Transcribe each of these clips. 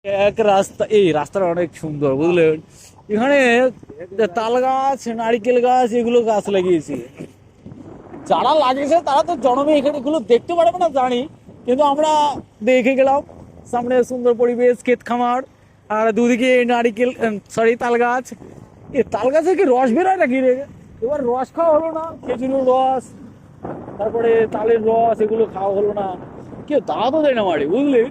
এক রাস্তা, এই রাস্তাটা অনেক সুন্দর বুঝলেন। এখানে তাল গাছ, নারিকেল গাছ, এগুলো গাছ লাগিয়েছি। যারা লাগিয়েছে তারা তো জন্মে এখানে এগুলো দেখতে পারবে না জানি, কিন্তু আমরা দেখে গেলাম। সামনে সুন্দর পরিবেশ, ক্ষেত খামার, আর দুদিকে নারিকেল, সরি, তাল গাছ। এ তাল গাছে কি রস বেরোয় নাকি রে? এবার রস খাওয়া হলো না, খেজুরের রস, তারপরে তালের রস, এগুলো খাওয়া হলো না। কেউ দাওয়াতও দেয় না মারি, বুঝলি।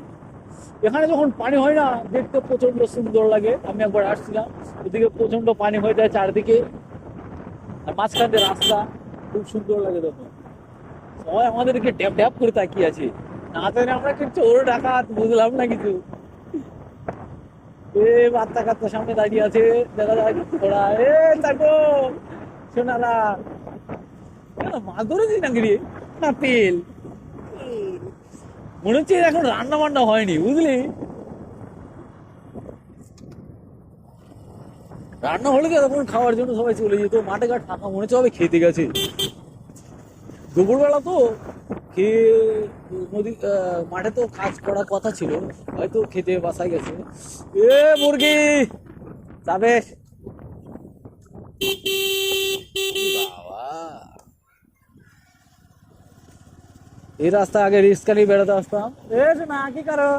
এখানে যখন পানি হয় না, দেখতে প্রচন্ড সুন্দর লাগে। আমি একবার আসছিলাম, ওদিকে প্রচন্ড পানি হয়ে যায় চারদিকে, আর মাঝখান দিয়ে রাস্তা, খুব সুন্দর লাগে তখন। সবাই আমাদেরকে ড্যাপ ড্যাপ করে তাকিয়ে আছে, না জানি আমরা কি চোর ডাকাত, বুঝলাম না কিছু। এ বাচ্চা কাচ্চা সামনে দাঁড়িয়ে আছে, দেখা যায় ওরা, এ দেখো শোনারা, কেন মাছ ধরেছি নাকি রে? না তেল, মনে হচ্ছে এখন রান্না বান্না হয়নি, বুঝলি। রান্না হলে তো তখন খাওয়ার জন্য সবাই চলে যেত, মাঠে ঘাট ফাঁকা, মনে হচ্ছে হবে খেতে গেছে। দুপুরবেলা তো খেয়ে নদী, মাঠে তো কাজ করার কথা ছিল, হয়তো খেতে বাসায় গেছে। এ মুরগি যাবে বাবা। এই রাস্তা আগে রিক্সা নিয়ে বেড়াতে আসতাম। এ না কি কারো,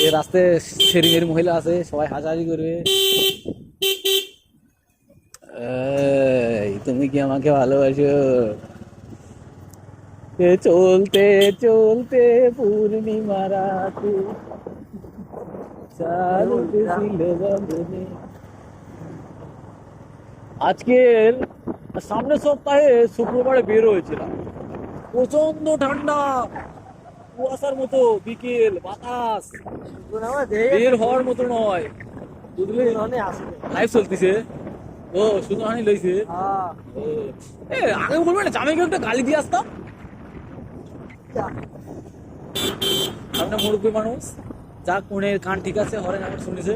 এই রাস্তায় সেরি মেরি মহিলা আছে, সবাই হাসাহাসি করবে। এই, তুমি কি আমাকে ভালোবাসো? এ চলতে চলতে পূর্ণিমা রাতে চাঁদ উঠেছিল গগনে। আজকের সামনের সপ্তাহে শুক্রবারে বের হয়েছিলাম, প্রচন্ড ঠান্ডা, কুয়াশার মতো বিকেল, বাতাস বের হওয়ার মতো নয়, বুঝলি। লাইভ চলতেছে, ও সুন্দরহানি লইছে। ও, এ আগে বলবে না জামাইকে একটা গালি দিয়ে আসতাম। আমরা মুরব্বী মানুষ, যা কোণের কান ঠিক আছে, হরেন আমার শুনেছে।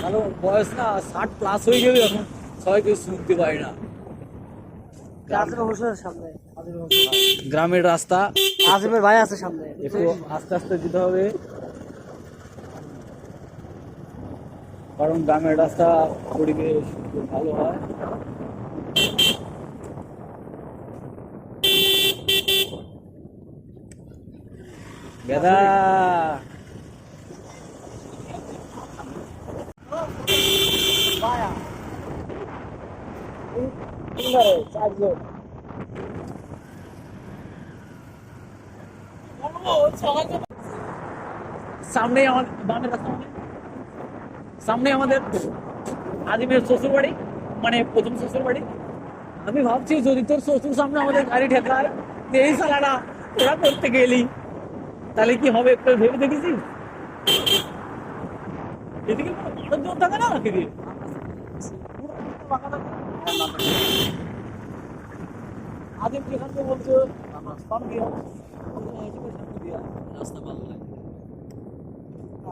ভালো বয়স না, 60+ হয়ে গেলে এখন সবাই কেউ শুনতে পায় না। গ্রামের রাস্তা, আজিমের ভাই আছে সামনে, একটু আস্তে আস্তে যেতে হবে, কারণ গ্রামের রাস্তা পরিবেশ খুব ভালো হয়। বেদা সামনে আমাদের বামের রাস্তা, সামনে আমাদের আজিমের শ্বশুর বাড়ি, মানে প্রথম শ্বশুর বাড়ি। আমি ভাবছি যদি তোর শ্বশুর সামনে আমাদের গাড়ি ঠেকায়, এই সালাটা তোরা করতে গেলি, তাহলে কি হবে একটু ভেবে দেখেছিস? এদিকে কোনো মানুষজন থাকে না নাকি রে? আজিম যেখান থেকে বলছো রাস্তা ভালো লাগে,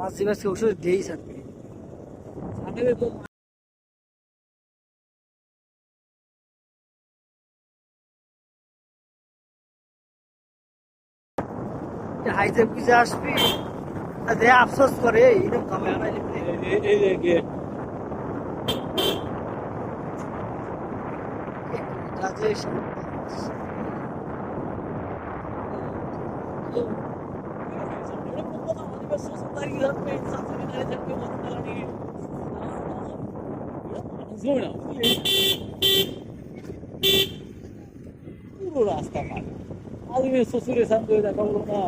আজিমের শ্বশুর দিয়েই থাকবে। হাইতে বুঝে আসবি, দে আফসোস করে এরকম ক্যামেরা লিখতে। এই যে গেট, কাজে পুরো রাস্তা পার, আজিমের শ্বশুরের সামনে দেখা হলো না।